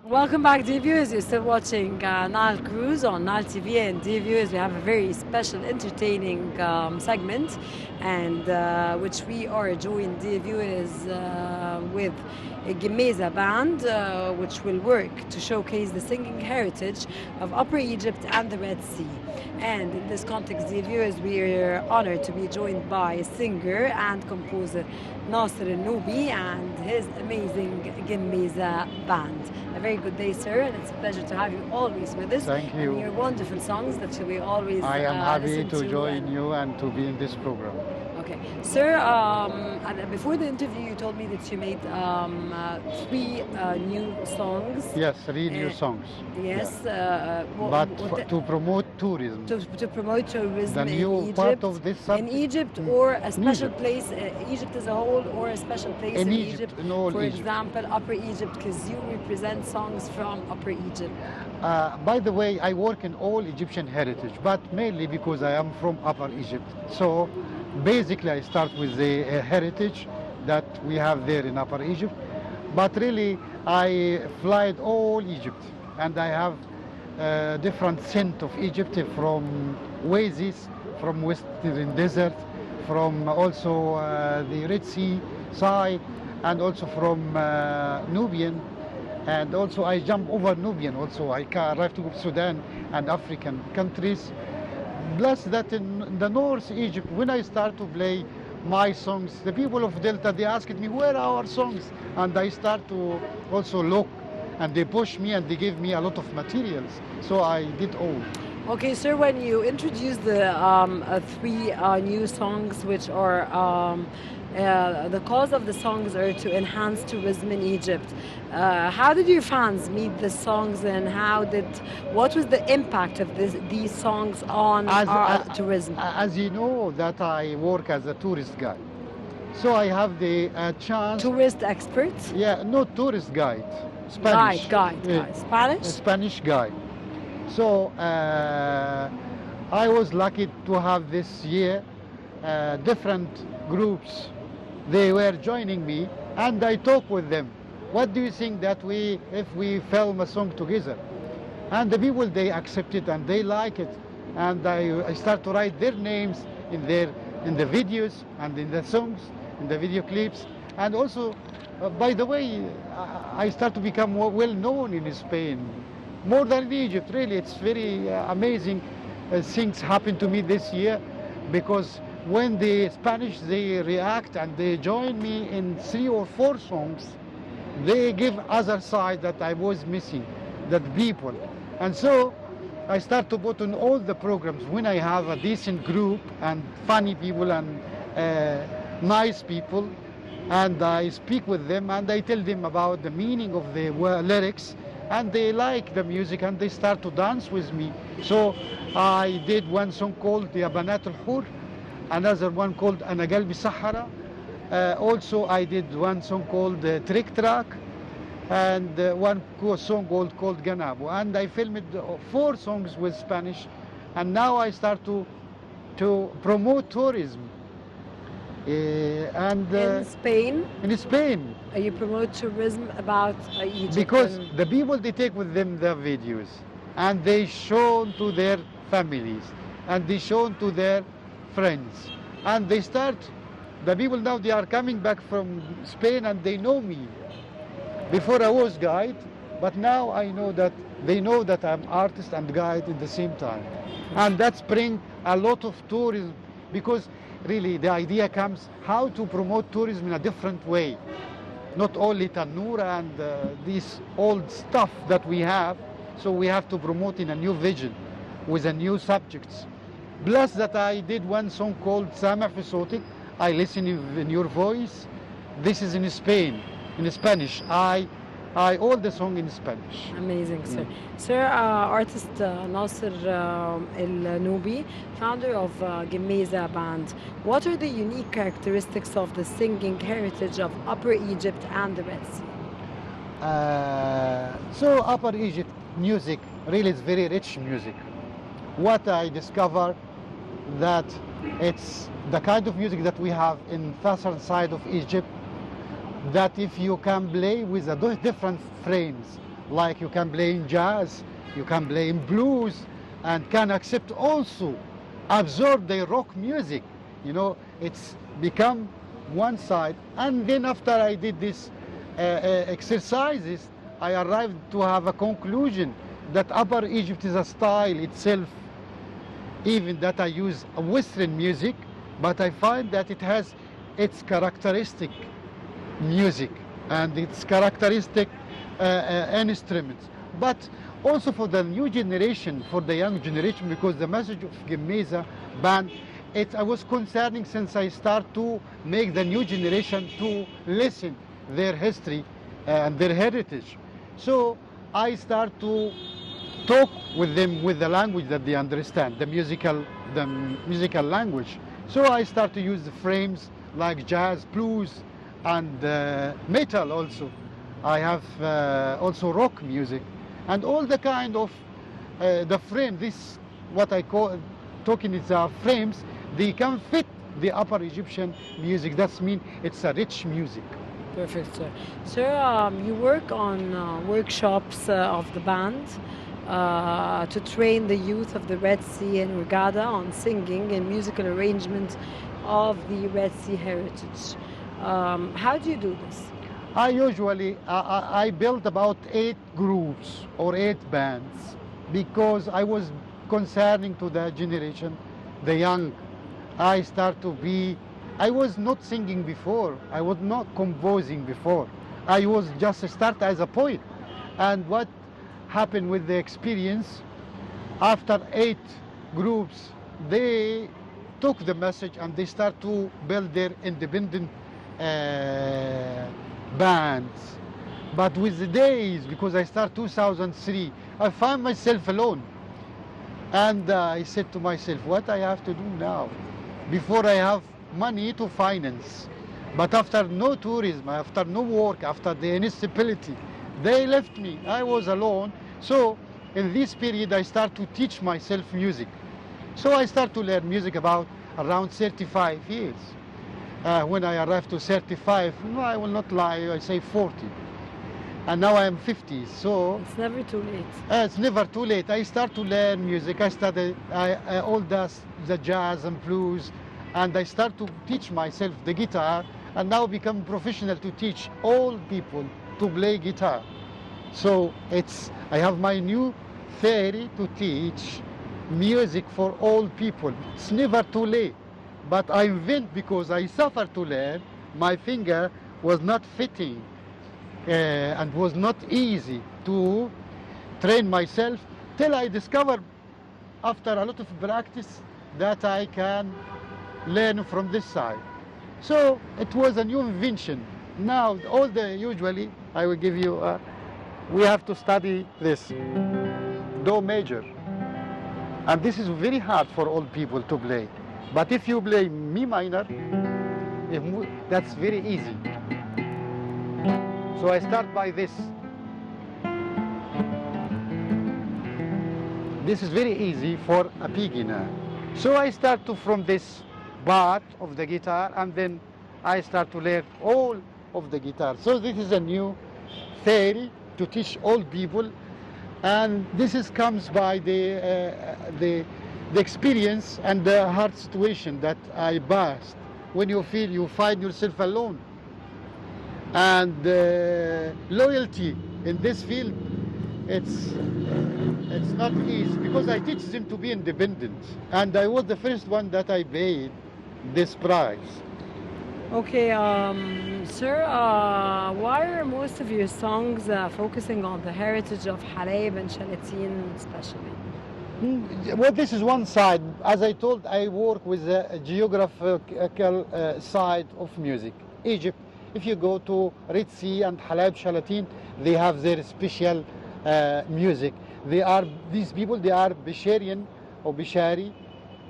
Welcome back, dear viewers. You're still watching Nile Cruise on Nile TV, and dear viewers, we have a very special, entertaining segment, and which we are joined, dear viewers, with a Gemeza band, which will work to showcase the singing heritage of Upper Egypt and the Red Sea. And in this context, dear viewers, we are honored to be joined by singer and composer Nasser Noubi and his amazing Gemeza band. A very good day, sir, and it's a pleasure to have you always with us. Thank you. And your wonderful songs that we always I am happy listen to join and- you and to be in this program. Okay, sir. And before the interview, you told me that you made three new songs. Yes, three new Uh, songs. Yes, But to promote tourism. to promote tourism The new in Egypt, part of this in subject. Egypt, or a special Egypt. place, Egypt as a whole, or a special place In in Egypt, in all for Egypt. example, Upper Egypt, because you represent songs from Upper Egypt. By the way, I work in all Egyptian heritage, but mainly because I am from Upper Egypt. So basically I start with the heritage that we have there in Upper Egypt. But really I flied all Egypt, and I have different scent of Egypt, from oasis, from western desert, from also the Red Sea side, and also from Nubian. And also I jump over Nubian also. I can arrive to Sudan and African countries. Plus that in the North Egypt, when I start to play my songs, the people of Delta, they asked me, where are our songs? And I start to also look, and they push me and they give me a lot of materials. So I did all. Okay, sir, when you introduced the three new songs, which are the cause of the songs are to enhance tourism in Egypt. How did your fans meet the songs, and what was the impact of these songs on tourism? As you know, that I work as a tourist guide. So I have the chance. Tourist expert? Yeah, no, tourist guide. Spanish. Guide. Spanish? Spanish guide. So I was lucky to have this year different groups. They were joining me, and I talk with them. What do you think that if we film a song together? And the people, they accept it and they like it. And I start to write their names in the videos and in the songs, in the video clips. And also, by the way, I start to become well known in Spain, more than in Egypt. Really, it's very amazing things happen to me this year, because when the Spanish, they react and they join me in 3 or 4 songs, they give other side that I was missing, that people. And so I start to put on all the programs when I have a decent group and funny people and nice people, and I speak with them and I tell them about the meaning of the lyrics, and they like the music and they start to dance with me. So I did one song called Ya Banat al-Hur, another one called Ana Galbi Sahara. Also I did one song called Trick Track, and one song called Ganabo. And I filmed 4 songs with Spanish, and now I start to promote tourism. In Spain? In Spain. You promote tourism about Egypt? Because the people, they take with them the videos, and they show to their families, and they show to their friends, and they start, the people now, they are coming back from Spain and they know me. Before I was guide, but now I know that they know that I'm artist and guide at the same time. And that's bring a lot of tourism, because really the idea comes how to promote tourism in a different way. Not only Tanura and this old stuff that we have, so we have to promote in a new vision with a new subjects. Plus that I did one song called Sama fi Sotik, I listen in your voice. This is in Spain, in Spanish. I all the song in Spanish. Amazing, sir. Sir, artist Nasser El-Noubi, founder of Gemeza band. What are the unique characteristics of the singing heritage of Upper Egypt and the Red Sea? So Upper Egypt music really is very rich music. What I discovered that it's the kind of music that we have in southern side of Egypt, that if you can play with different frames like you can play in jazz, you can play in blues, and can accept also absorb the rock music. You know, it's become one side. And then after I did this exercises, I arrived to have a conclusion that Upper Egypt is a style itself, even that I use Western music, but I find that it has its characteristic music and its characteristic instruments. But also for the new generation, for the young generation, because the message of Gemeza band, I was concerning since I start to make the new generation to listen their history and their heritage. So I start to talk with them with the language that they understand, the musical language. So I start to use the frames like jazz, blues, and metal also. I have also rock music, and all the kind of the frame. This what I call talking is frames. They can fit the Upper Egyptian music. That means it's a rich music. Perfect, sir. Sir, you work on workshops of the band to train the youth of the Red Sea and Hurghada on singing and musical arrangement of the Red Sea heritage. How do you do this? I usually I built about 8 groups or 8 bands because I was concerning to the generation, the young. I was not singing before. I was not composing before. I was just start as a poet. And what happened with the experience, after 8 groups, they took the message and they start to build their independent bands. But with the days, because I start 2003, I found myself alone. And I said to myself, what I have to do now? Before I have money to finance. But after no tourism, after no work, after the instability, they left me. I was alone. So in this period, I start to teach myself music. So I start to learn music about around 35 years. When I arrived to 35, no, I will not lie, I say 40. And now I am 50, so... It's never too late. It's never too late. I start to learn music. I studied all the jazz and blues, and I start to teach myself the guitar, and now become professional to teach all people to play guitar. So I have my new theory to teach music for all people. It's never too late. But I invent because I suffered to learn. My finger was not fitting and was not easy to train myself till I discovered after a lot of practice that I can learn from this side. So it was a new invention. Now usually I will give you, we have to study this, Do major. And this is very hard for all people to play. But if you play Mi minor, that's very easy. So I start by this. This is very easy for a beginner. So I start from this part of the guitar, and then I start to learn all of the guitar. So this is a new theory to teach all people, and this comes by the experience and the hard situation that I passed. When you find yourself alone, and loyalty in this field, it's not easy, because I teach them to be independent, and I was the first one that I paid this price. Okay, sir, why are most of your songs focusing on the heritage of Halab and Shalatin especially? Well, this is one side. As I told, I work with the geographical side of music. Egypt, if you go to Red Sea and Halab, Shalatin, they have their special music. These people, they are Bisharian or Bishari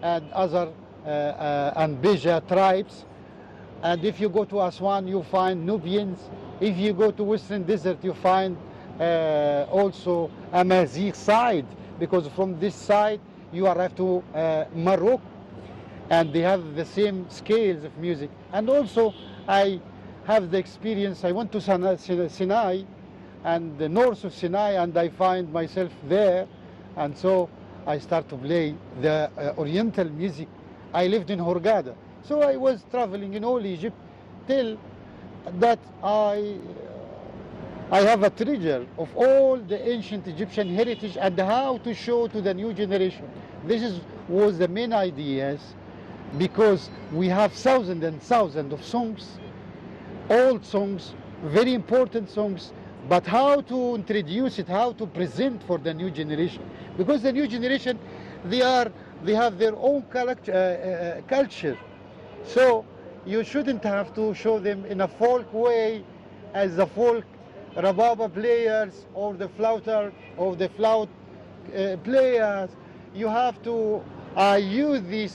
and other and Beja tribes. And if you go to Aswan, you find Nubians. If you go to Western Desert, you find also Amazigh side, because from this side you arrive to Morocco, and they have the same scales of music. And also I have the experience, I went to Sinai, and the north of Sinai, and I find myself there, and so I start to play the Oriental music. I lived in Hurghada, so I was traveling in all Egypt till that I have a treasure of all the ancient Egyptian heritage and how to show to the new generation. Was the main ideas, because we have thousands and thousands of songs, old songs, very important songs, but how to introduce it, how to present for the new generation, because the new generation, they have their own culture, so you shouldn't have to show them in a folk way as the folk rababa players or the flouter or the flout players. You have to they use the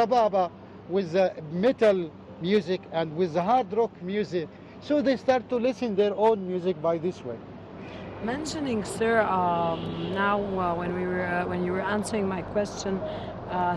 rababa with the metal music and with the hard rock music, so they start to listen their own music by this way. Mentioning, sir, now when you were answering my question,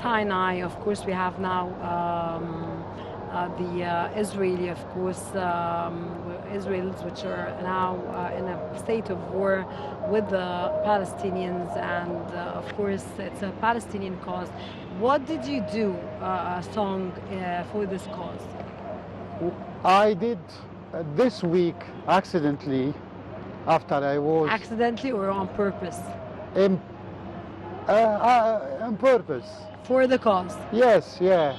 Sinai, of course, we have now the Israeli, of course, Israelis, which are now in a state of war with the Palestinians, and of course, it's a Palestinian cause. What did you do a song for this cause? I did this week accidentally, after I was... Accidentally or on purpose? On purpose. For the cause? Yes, yeah.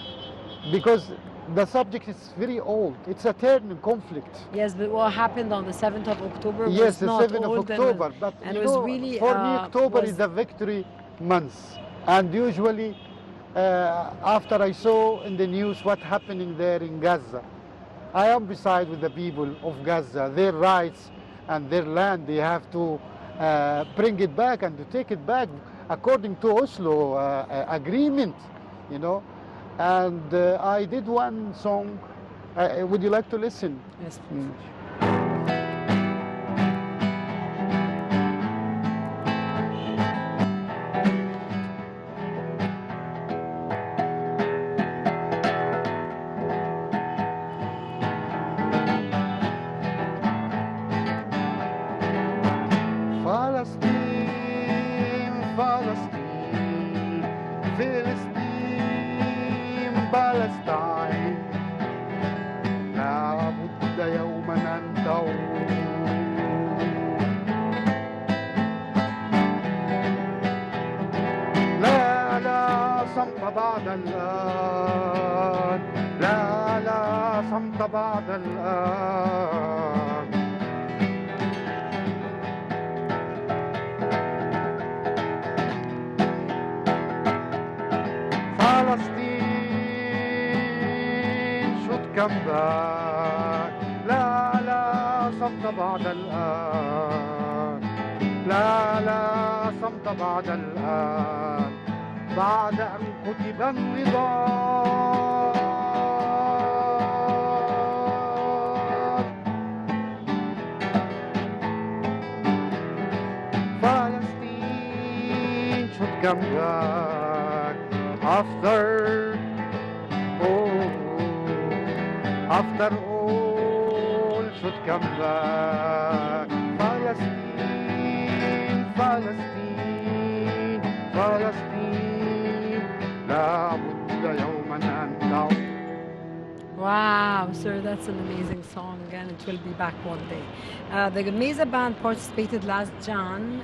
Because the subject is very old. It's a eternal conflict. Yes, but what happened on the 7th of October was yes, the not 7th of old October. and it was really... For me, October is the victory month. And usually, after I saw in the news what's happening there in Gaza, I am beside with the people of Gaza, their rights and their land. They have to bring it back and to take it back according to Oslo agreement, you know. And I did one song. Would you like to listen? Yes, please. Palestine, لابد يوما أن تعود. لا صمت بعد الآن، لا صمت بعد الآن. Come back. لا صمت بعد الآن، لا صمت بعد الآن، بعد أن كتب النضال. Palestine should come back after all should come back. Palestine, Palestine, Palestine, لابد يوما أن تعود. Wow, sir, that's an amazing song, and it will be back one day. The Mesa band participated last Jan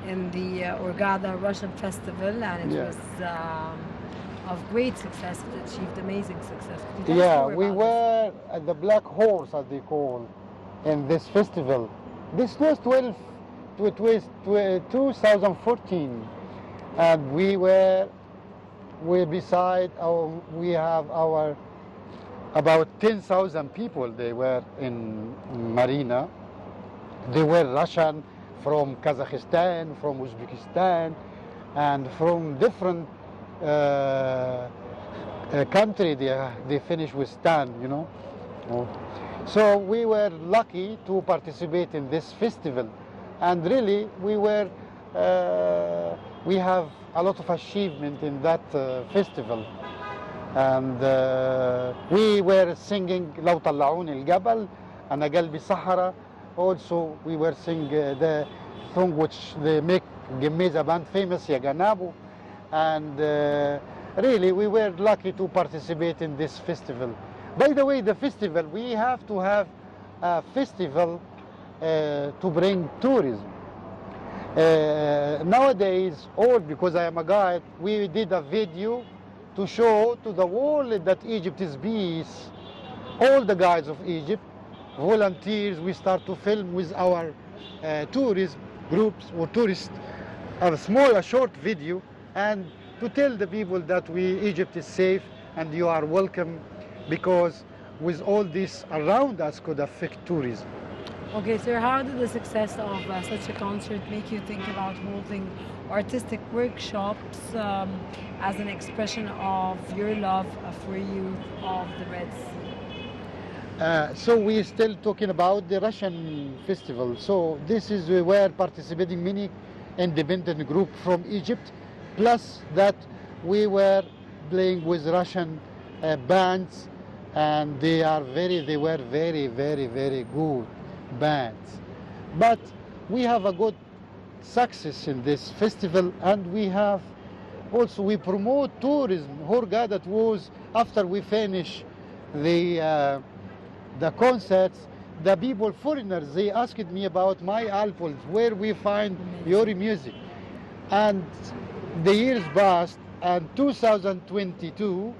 in the Hurghada Russian Festival, and it was of great success. It achieved amazing success. Yeah, we were at the Black Horse, as they call, in this festival. This was 2014, and we have our about 10,000 people. They were in Marina. They were Russian from Kazakhstan, from Uzbekistan, and from different country. They finished with Stan, you know. So we were lucky to participate in this festival, and really we have a lot of achievement in that festival. And we were singing لو طلعوني الجبل أنا قلبي صحراء. Also, we were singing the song which they make Gemeza band famous, Yaganabu. And really, we were lucky to participate in this festival. By the way, the festival, we have to have a festival to bring tourism. Nowadays, all because I am a guide, we did a video to show to the world that Egypt is peace. All the guides of Egypt, volunteers, we start to film with our tourism groups or tourists, a short video, and to tell the people that Egypt is safe and you are welcome, because with all this around us could affect tourism. Okay, sir, how did the success of such a concert make you think about holding artistic workshops as an expression of your love for youth of the Red Sea? So we're still talking about the Russian festival. So this is where participating many independent group from Egypt, plus that we were playing with Russian bands, and they were very good bands. But we have a good success in this festival, and we promote tourism. Hurghada was after we finish the concerts, the people, foreigners, they asked me about my albums, where we find your music. And the years passed, and 2022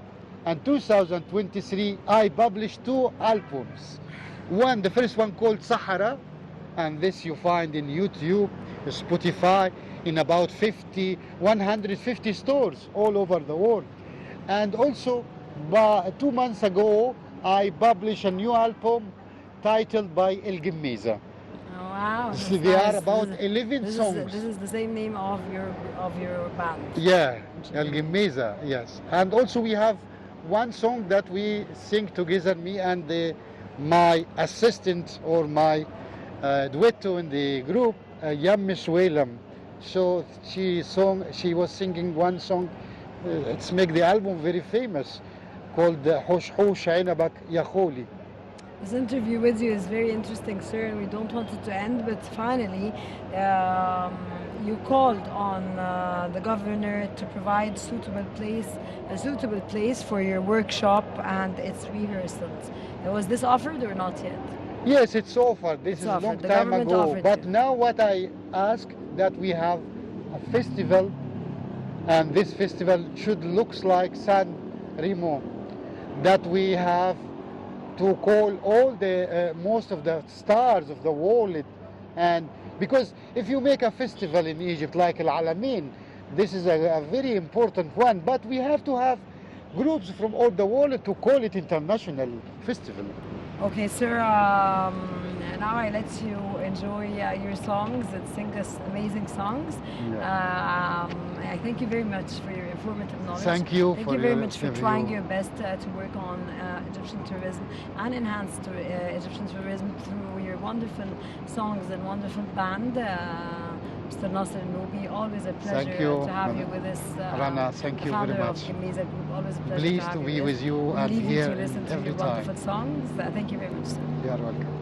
and 2023, I published 2 albums. The first one called Sahara, and this you find in YouTube, Spotify, in about 150 stores all over the world. And also, 2 months ago, I published a new album titled by El Gemeza. Oh, wow. They are about 11 songs. This is the same name of your band. Yeah, El Gemeza, yes. And also we have one song that we sing together, me and my assistant or my duetto in the group, Yam Shwelam. So she was singing one song, it's make the album very famous, called Hosh Hosh Ainabak Ya Kholi. This interview with you is very interesting, sir, and we don't want it to end, but finally, you called on the governor to provide a suitable place for your workshop and its rehearsals. Was this offered or not yet? Yes, it's offered. This is a long time ago. But now what I ask, that we have a festival, and this festival should look like San Remo, that we have to call all the most of the stars of the world. And because if you make a festival in Egypt like Al Alamein, this is a very important one, but we have to have groups from all the world to call it international festival. Okay, sir, now I let you enjoy your songs and sing us amazing songs. Yeah. I thank you very much for your informative knowledge. Thank you very much for trying your best to work on Egyptian tourism and enhance Egyptian tourism through your wonderful songs and wonderful band. Mr. Nasser and Noubi, always a pleasure to have you with us. Rana, thank you very much. Group, always a pleasure Pleased to be with you and here every to listen to your time. wonderful songs. Thank you very much, sir. You are welcome.